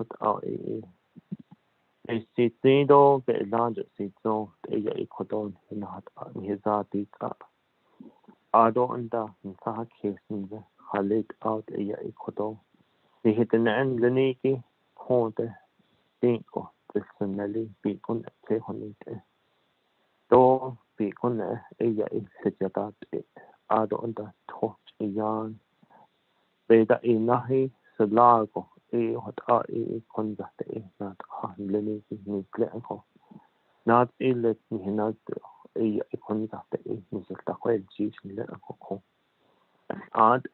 ikot sitnido be'elanja sitno ikodon hinat hizatita anda nsaha kesinze halit out ikodo nihitenen leniki honte tinko personally bikon te honite do bikon sejatat anda toch yan beda inahi salago hot konzate nat leniki niklenko not illet nihinat konzate nisilta kwel jishin lenko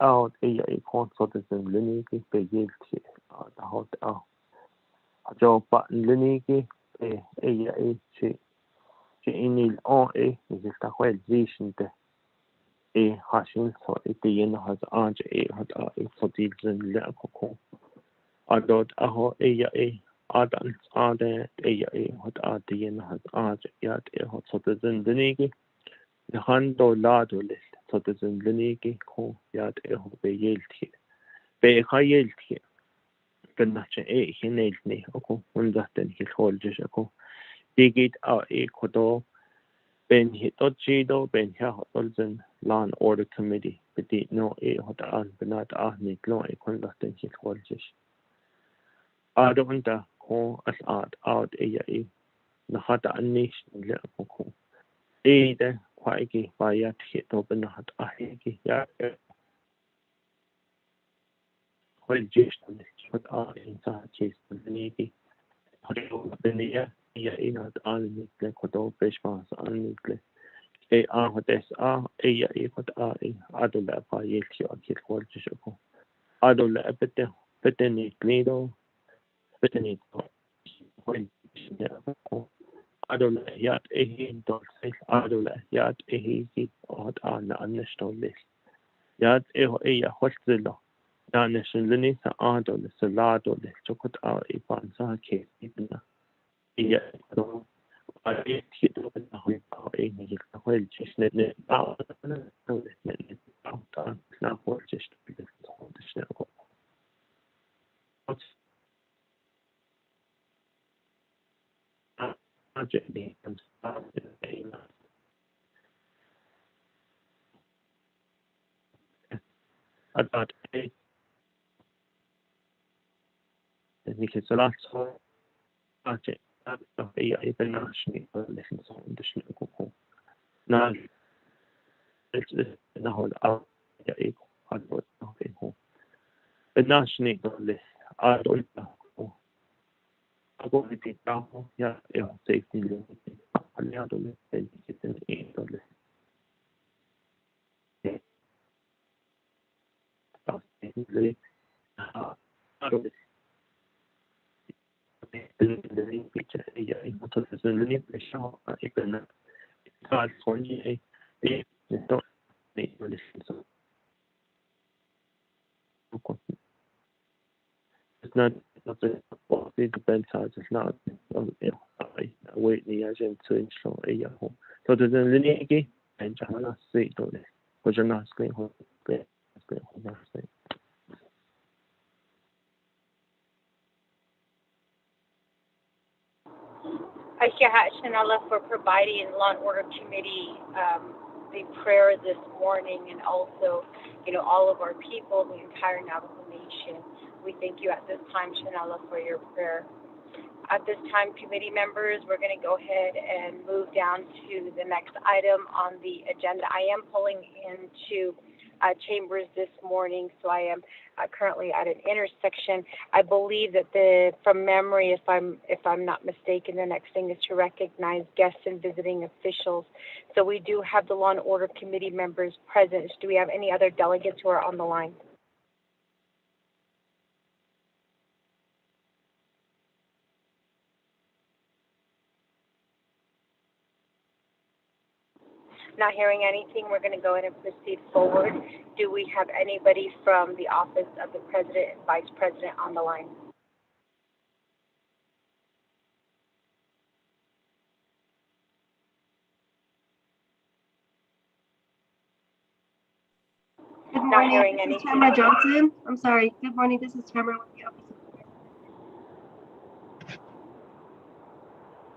out ikon sotezen leniki beyelti hot jo pa leniki chi inil nisilta kwel jishin te hashin so yen has anje hat sotilzen lenko adot aho adan ade hot yen has anje yat hot sotezen leniki hando lado list sotezen leniki ko yat beyelti be khayelti benache hinelni oko undaten hilholjes oko digit kodo ben hitochido ben olzen law and order committee bedi no hot an benat ahni lo kondaten hilholjes adonda ko as out na hata anish le ko de kwaiki bayat hito benat ahiki ya holjes hot insa chis beniki hot benia inat an le kodo peshmas an le hotes hot adola pa yelki akil holjes ko adola peteni klido peteni adola yat dolce adola yat hot an anstolis yat hostzelo Danishn lini sa adola salado le chokot ipansa ke ibna no hito na ni hol chishne ne na hol chishne ko ajeni and about nikisala so aje international lessons on the shnuko na na hol adot ho national list adot ago viti taho ya safety limit aliado le kitten le le the picture entonces el impresión ikana California don't need to listen so it's not the bell size is not I wait the agent to install home so there's a lineage and jana say to this which are not screen home Shanala for providing Law and Order Committee the prayer this morning, and also, all of our people, the entire Navajo Nation. We thank you at this time, Shanala, for your prayer. At this time, committee members, we're going to go ahead and move down to the next item on the agenda. I am pulling into chambers this morning, so I am currently at an intersection. I believe that from memory, if I'm not mistaken, the next thing is to recognize guests and visiting officials. So we do have the Law and Order Committee members present. Do we have any other delegates who are on the line? Not hearing anything, we're going to go ahead and proceed forward. Do we have anybody from the Office of the President and Vice President on the line? Good morning, this is Tamara Johnson. I'm sorry. Good morning, this is Tamara with the Office of the President.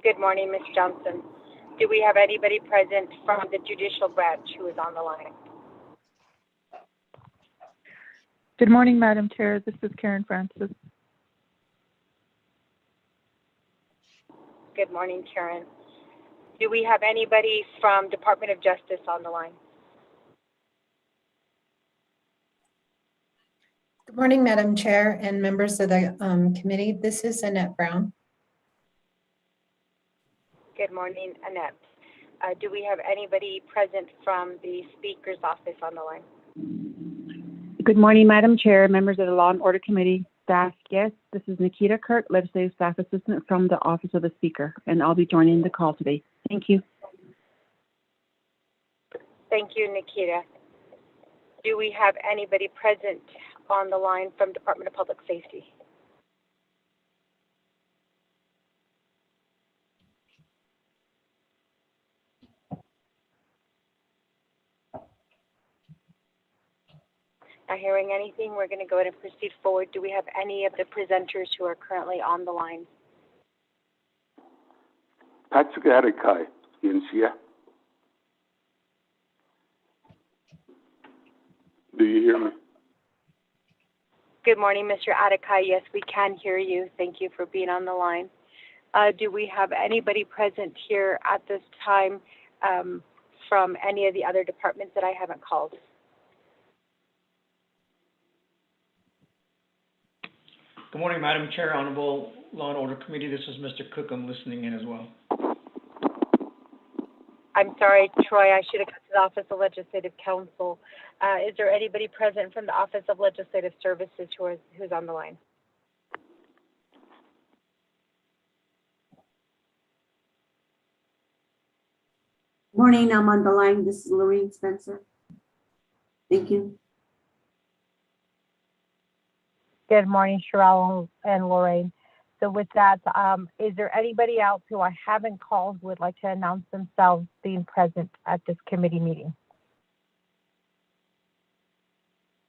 Good morning, Ms. Johnson. Do we have anybody present from the judicial branch who is on the line? Good morning, Madam Chair. This is Karen Francis. Good morning, Karen. Do we have anybody from Department of Justice on the line? Good morning, Madam Chair and members of the committee. This is Annette Brown. Good morning, Annette. Do we have anybody present from the Speaker's office on the line? Good morning, Madam Chair, members of the Law and Order Committee, staff. Yes, this is Nikita Kirk, Legislative Staff Assistant from the Office of the Speaker, and I'll be joining the call today. Thank you. Thank you, Nikita. Do we have anybody present on the line from Department of Public Safety? Not hearing anything, we're going to go ahead and proceed forward. Do we have any of the presenters who are currently on the line? Patrick Adikai, Yinxia. Do you hear me? Good morning, Mr. Adikai. Yes, we can hear you. Thank you for being on the line. Do we have anybody present here at this time from any of the other departments that I haven't called? Good morning, Madam Chair, Honorable Law and Order Committee. This is Mr. Cook. I'm listening in as well. I'm sorry, Troy, I should have got to the Office of Legislative Counsel. Is there anybody present from the Office of Legislative Services who's on the line? Morning, I'm on the line. This is Lorraine Spencer. Thank you. Good morning, Sherelle and Lorraine. So with that, is there anybody else who I haven't called who would like to announce themselves being present at this committee meeting?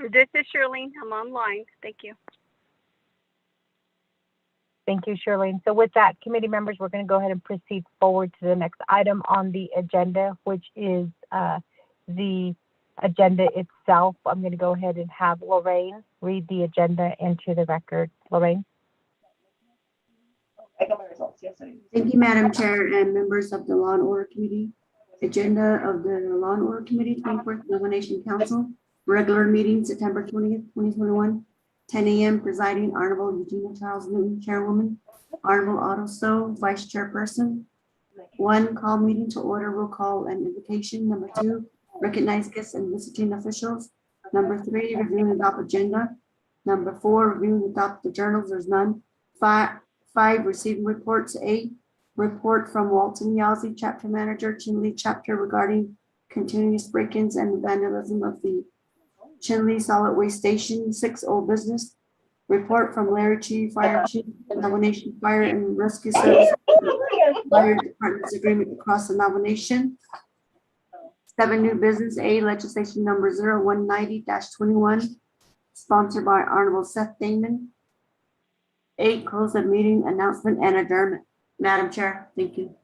This is Shirlene. I'm online. Thank you. Thank you, Shirlene. So with that, committee members, we're going to go ahead and proceed forward to the next item on the agenda, which is the agenda itself. I'm going to go ahead and have Lorraine read the agenda into the record. Lorraine. I got my results yesterday. Thank you, Madam Chair and members of the Law and Order Committee. Agenda of the Law and Order Committee, 24th Nomination Council, regular meeting, September 20th, 2021, 10 a.m. Presiding, Honorable Eugenia Charles Newton, Chairwoman, Honorable Otto Stowe, Vice Chairperson. 1, call meeting to order, roll call and invocation. Number 2, recognize guests and visiting officials. Number 3, review and adopt agenda. Number 4, review and adopt the journals. There's none. 5, receiving reports. A, report from Walton Yazzie, Chapter Manager, Chinle Chapter, regarding continuous break-ins and vandalism of the Chinle Solid Waste Station. 6, old business. Report from Larry Chief, Fire Chief, Nomination Fire and Rescue Service, Fire Department's agreement across the nomination. 7, new business. A, legislation number 0190-21, sponsored by Honorable Seth Damon. 8, close of meeting, announcement and adjournment. Madam Chair, thank you.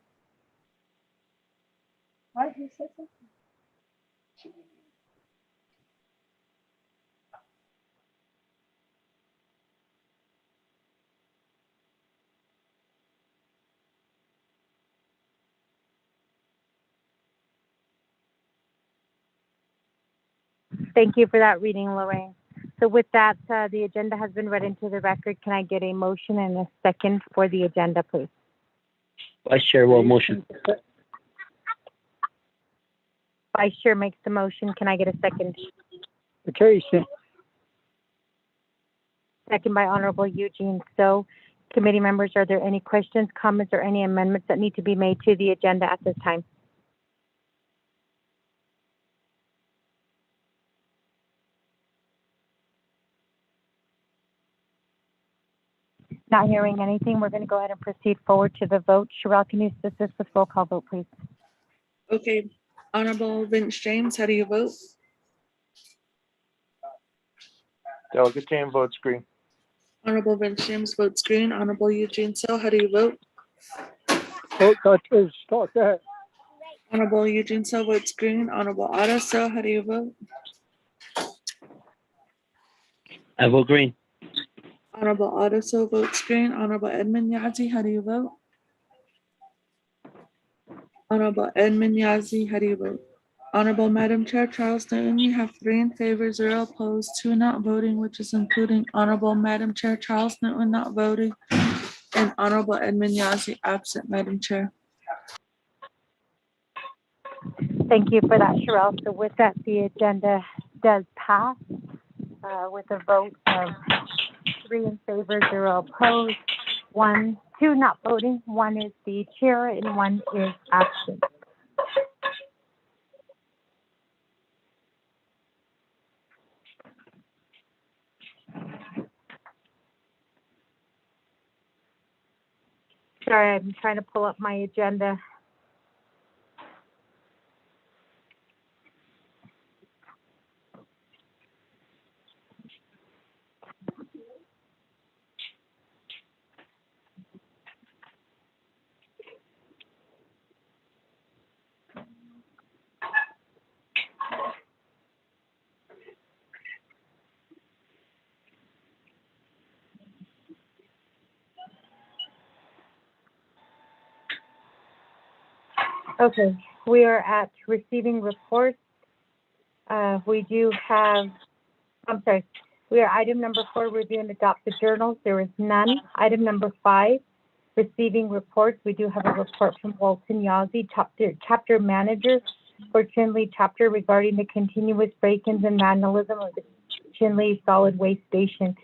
Thank you for that reading, Lorraine. So with that, the agenda has been read into the record. Can I get a motion and a second for the agenda, please? Vice Chair will motion. Vice Chair makes the motion. Can I get a second? Okay, Second by Honorable Eugene So. Committee members, are there any questions, comments, or any amendments that need to be made to the agenda at this time? Not hearing anything, we're going to go ahead and proceed forward to the vote. Sherelle, can you assist us with roll call vote, please? Okay, Honorable Vince James, how do you vote? Delegate Tam votes green. Honorable Vince James votes green. Honorable Eugene So, how do you vote? Vote Dr. Stark, go ahead. Honorable Eugene So votes green. Honorable Otto So, how do you vote? I vote green. Honorable Otto So votes green. Honorable Edmund Yazzie, how do you vote? Honorable Edmund Yazzie, how do you vote? Honorable Madam Chair Charles Newton, you have 3 in favor, 0 opposed, 2 not voting, which is including Honorable Madam Chair Charles Newton not voting and Honorable Edmund Yazzie absent, Madam Chair. Thank you for that, Sherelle. So with that, the agenda does pass with a vote of 3 in favor, 0 opposed, 2 not voting, 1 is the chair and 1 is absent. Sorry, I'm trying to pull up my agenda. Okay, we are at receiving reports. We are item number 4, review and adopt the journals. There is none. Item number 5, receiving reports. We do have a report from Walton Yazzie, chapter manager for Chinle chapter regarding the continuous break-ins and vandalism of the Chinle solid waste station.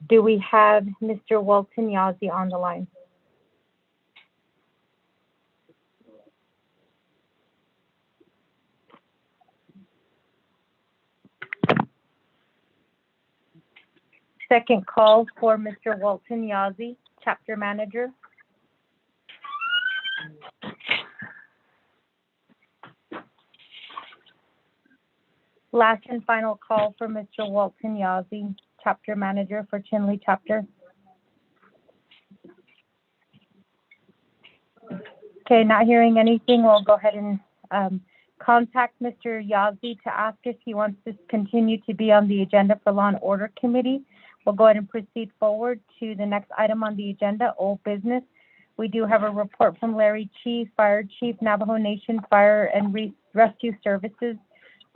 Do we have Mr. Walton Yazzie on the line? Second call for Mr. Walton Yazzie, chapter manager. Last and final call for Mr. Walton Yazzie, chapter manager for Chinle chapter. Okay, not hearing anything, we'll go ahead and contact Mr. Yazzie to ask if he wants to continue to be on the agenda for Law and Order Committee. We'll go ahead and proceed forward to the next item on the agenda, old business. We do have a report from Larry Chief, Fire Chief, Navajo Nation Fire and Rescue Services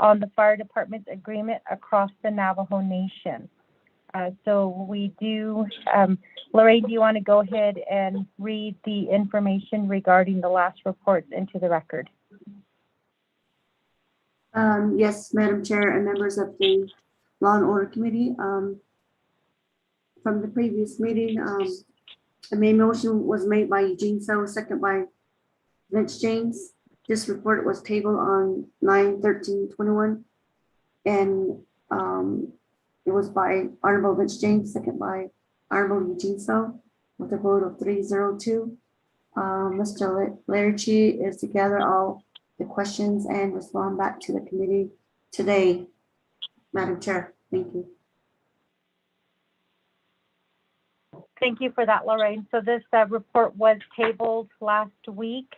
on the fire department's agreement across the Navajo Nation. So we do, Lorraine, do you want to go ahead and read the information regarding the last reports into the record? Yes, Madam Chair and members of the Law and Order Committee. From the previous meeting, the main motion was made by Eugene So, second by Vince James. This report was tabled on 9/13/21, and it was by Honorable Vince James, second by Honorable Eugene So, with a vote of 302. Mr. Larry Chi is to gather all the questions and respond back to the committee today. Madam Chair, thank you. Thank you for that, Lorraine. So this report was tabled last week.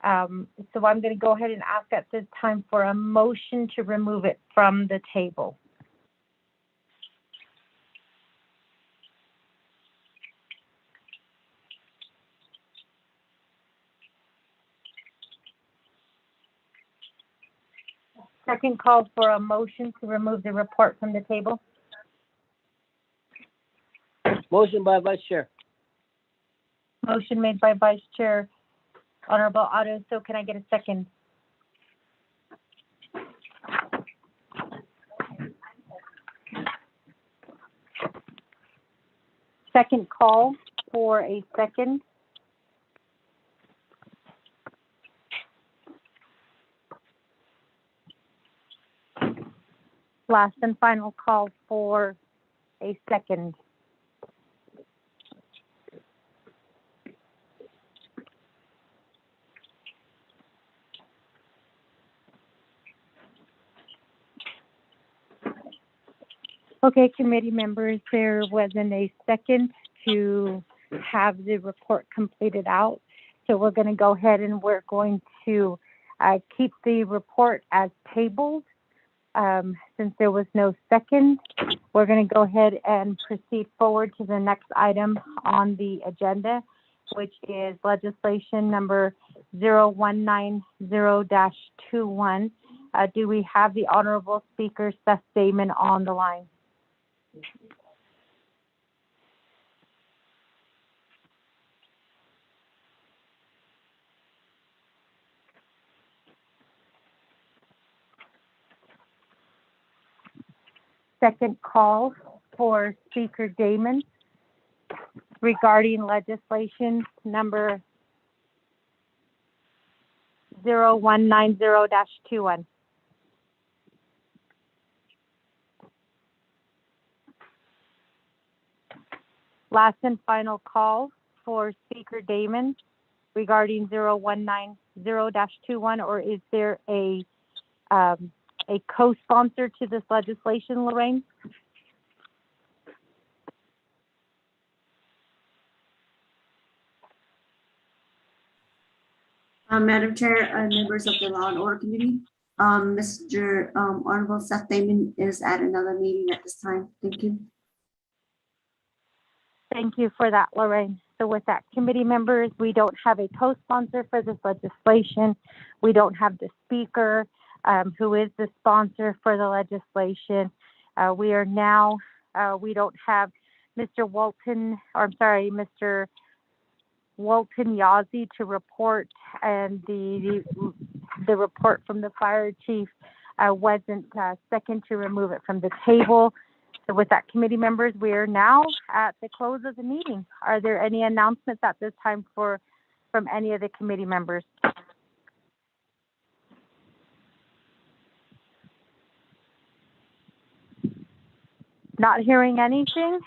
So I'm going to go ahead and ask at this time for a motion to remove it from the table. Second call for a motion to remove the report from the table. Motion by Vice Chair. Motion made by Vice Chair Honorable Otto. So can I get a second? Second call for a second. Last and final call for a second. Okay, committee members, there wasn't a second to have the report completed out. So we're going to go ahead and we're going to keep the report as tabled. Since there was no second, we're going to go ahead and proceed forward to the next item on the agenda, which is legislation number 0190-21. Do we have the Honorable Speaker, Seth Damon, on the line? Second call for Speaker Damon regarding legislation number 0190-21. Last and final call for Speaker Damon regarding 0190-21, or is there a co-sponsor to this legislation, Lorraine? Madam Chair and members of the Law and Order Committee, Mr. Honorable Seth Damon is at another meeting at this time. Thank you. Thank you for that, Lorraine. So with that, committee members, we don't have a co-sponsor for this legislation. We don't have the speaker, who is the sponsor for the legislation. We are now, we don't have Mr. Mr. Walton Yazzie to report, and the report from the fire chief wasn't second to remove it from the table. So with that, committee members, we are now at the close of the meeting. Are there any announcements at this time from any of the committee members? Not hearing anything.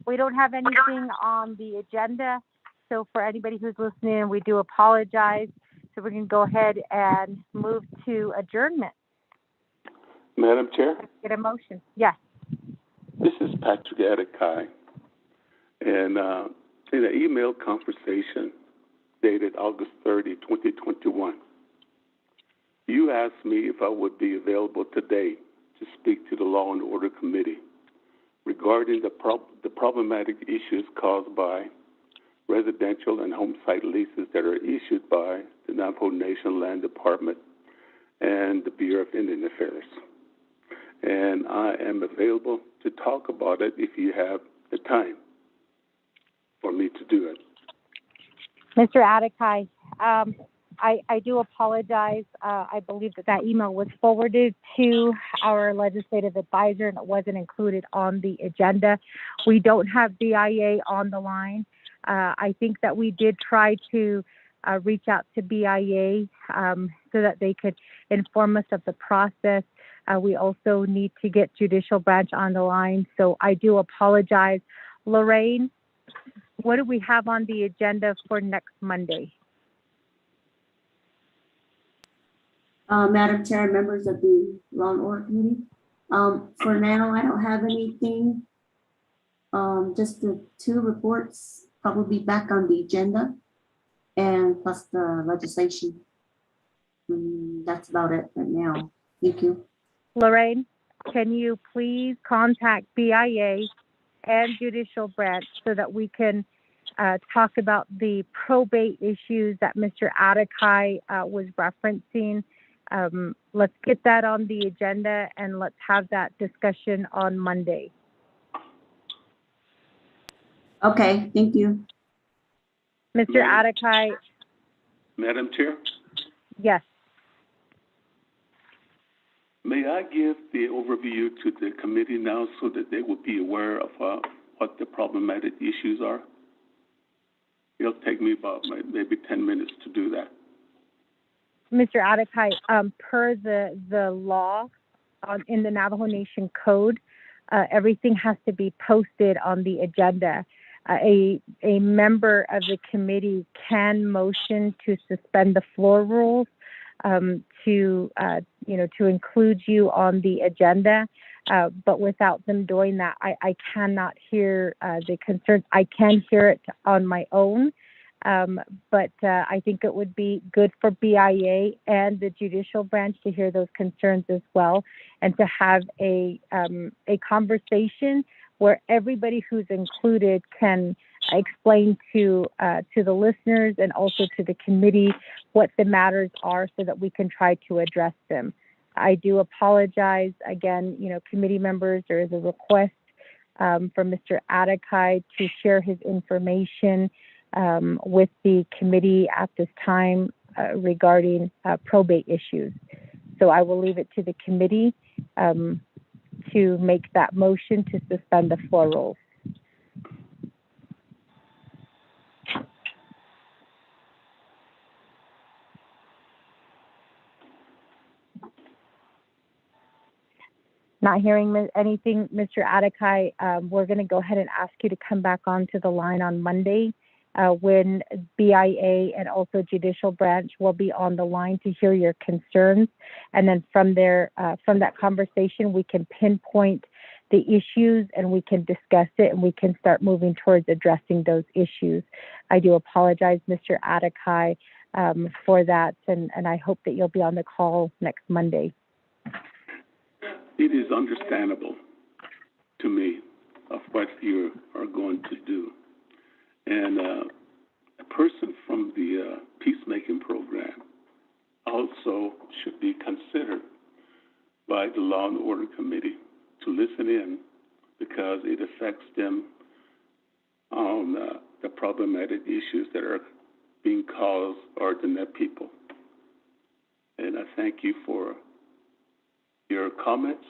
We don't have anything on the agenda. So for anybody who's listening, we do apologize. So we're going to go ahead and move to adjournment. Madam Chair? Let's get a motion. Yes. This is Patrick Adekai. And in an email conversation dated August 30, 2021, you asked me if I would be available today to speak to the Law and Order Committee regarding the problematic issues caused by residential and home site leases that are issued by the Navajo Nation Land Department and the Bureau of Indian Affairs. And I am available to talk about it if you have the time for me to do it. Mr. Adekai, I do apologize. I believe that email was forwarded to our legislative advisor and it wasn't included on the agenda. We don't have BIA on the line. I think that we did try to reach out to BIA so that they could inform us of the process. We also need to get judicial branch on the line. So I do apologize. Lorraine, what do we have on the agenda for next Monday? Madam Chair, members of the Law and Order Committee, for now, I don't have anything. Just the two reports probably back on the agenda and plus the legislation. That's about it right now. Thank you. Lorraine, can you please contact BIA and judicial branch so that we can talk about the probate issues that Mr. Adekai was referencing? Let's get that on the agenda and let's have that discussion on Monday. Okay, thank you. Mr. Adekai. Madam Chair? Yes. May I give the overview to the committee now so that they will be aware of what the problematic issues are? It'll take me about maybe 10 minutes to do that. Mr. Adekai, per the law in the Navajo Nation Code, everything has to be posted on the agenda. A member of the committee can motion to suspend the floor rules to include you on the agenda, but without them doing that, I cannot hear the concerns. I can hear it on my own, But I think it would be good for BIA and the judicial branch to hear those concerns as well, and to have a conversation where everybody who's included can explain to the listeners and also to the committee what the matters are, so that we can try to address them. I do apologize again, committee members. There is a request from Mr. Adakai to share his information with the committee at this time regarding probate issues. So I will leave it to the committee to make that motion to suspend the floor rules. Not hearing anything, Mr. Adakai, we're going to go ahead and ask you to come back onto the line on Monday when BIA and also judicial branch will be on the line to hear your concerns. And then from there, from that conversation, we can pinpoint the issues and we can discuss it and we can start moving towards addressing those issues. I do apologize, Mr. Adakai, for that, and I hope that you'll be on the call next Monday. It is understandable to me of what you are going to do. And a person from the peacemaking program also should be considered by the Law and Order Committee to listen in, because it affects them on the problematic issues that are being caused ordinary people. And I thank you for your comments.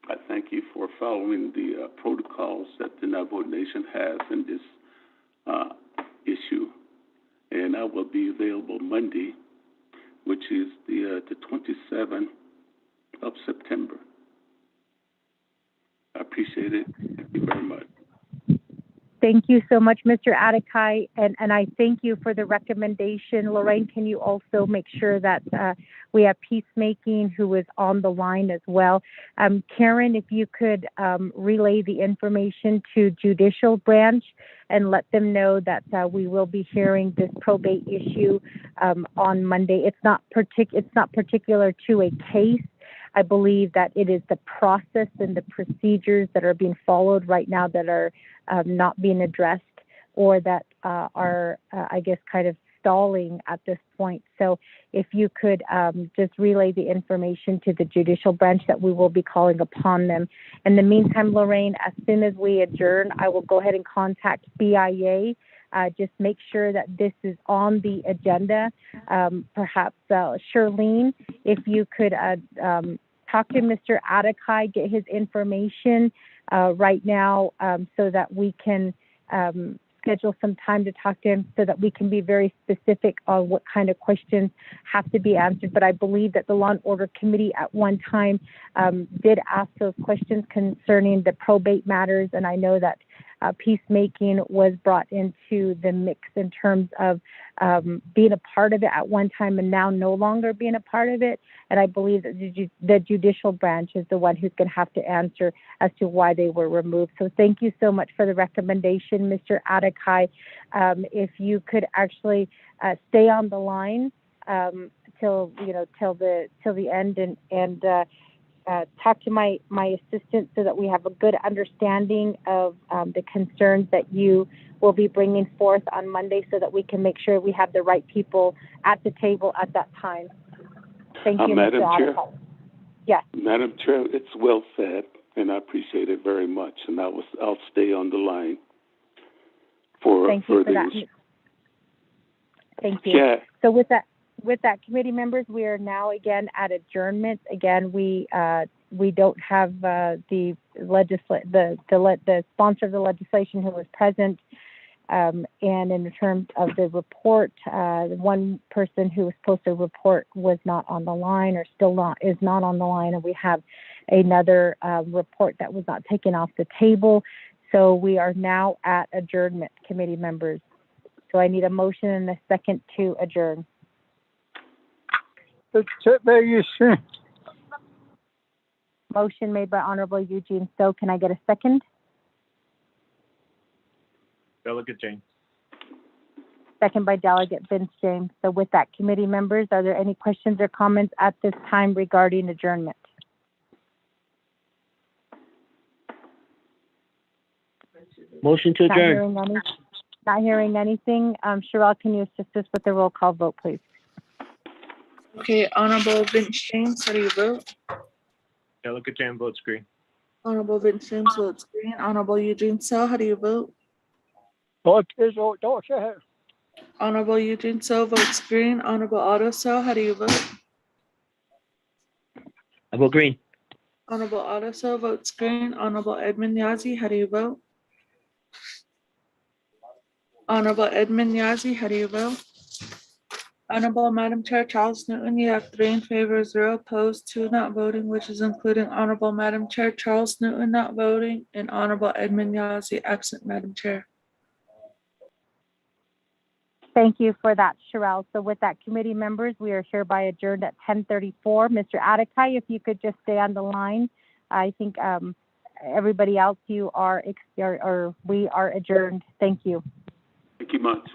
I thank you for following the protocols that the Navajo Nation has in this issue. And I will be available Monday, which is the 27th of September. I appreciate it. Thank you very much. Thank you so much, Mr. Adakai, and I thank you for the recommendation. Lorraine, can you also make sure that we have peacemaking who is on the line as well? Karen, if you could relay the information to judicial branch and let them know that we will be hearing this probate issue on Monday. It's not particular to a case. I believe that it is the process and the procedures that are being followed right now that are not being addressed, or that are, I guess, kind of stalling at this point. So if you could just relay the information to the judicial branch that we will be calling upon them. In the meantime, Lorraine, as soon as we adjourn, I will go ahead and contact BIA. Just make sure that this is on the agenda. Perhaps Charlene, if you could talk to Mr. Adakai, get his information right now so that we can schedule some time to talk to him, so that we can be very specific on what kind of questions have to be answered. But I believe that the Law and Order Committee at one time did ask those questions concerning the probate matters, and I know that peacemaking was brought into the mix in terms of being a part of it at one time and now no longer being a part of it. And I believe that the judicial branch is the one who's going to have to answer as to why they were removed. So thank you so much for the recommendation, Mr. Adakai. If you could actually stay on the line till the end and talk to my assistant so that we have a good understanding of the concerns that you will be bringing forth on Monday, so that we can make sure we have the right people at the table at that time. Thank you, Madam Mr. Chair. Adakai. Yes. Madam Chair, it's well said, and I appreciate it very much. And I'll stay on the line for Thank you for that. Thank you. Yeah. So with that, committee members, we are now again at adjournment. Again, we don't have the sponsor of the legislation who was present. And in terms of the report, the one person who was supposed to report was not on the line, or is not on the line, and we have another report that was not taken off the table. So we are now at adjournment, committee members. So I need a motion and a second to adjourn. Motion made by Honorable Eugene So. Can I get a second? Delegate James. second by Delegate Vince James. So with that, committee members, are there any questions or comments at this time regarding adjournment? Motion to adjourn. Not hearing anything. Sherelle, can you assist us with the roll call vote, please? Okay, Honorable Vince James, how do you vote? Delegate Jan votes green. Honorable Vince James votes green. Honorable Eugene So, how do you vote? Don't say it. Honorable Eugene So votes green. Honorable Otto So, how do you vote? I vote green. Honorable Otto So votes green. Honorable Edmund Yazi, how do you vote? Honorable Edmund Yazi, how do you vote? Honorable Madam Chair Charles Newton, you have 3 in favor, 0 opposed, 2 not voting, which is including Honorable Madam Chair Charles Newton not voting and Honorable Edmund Yazi absent, Madam Chair. Thank you for that, Sherelle. So with that, committee members, we are hereby adjourned at 10:34. Mr. Adekai, if you could just stay on the line. I think everybody else, we are adjourned. Thank you. Thank you much.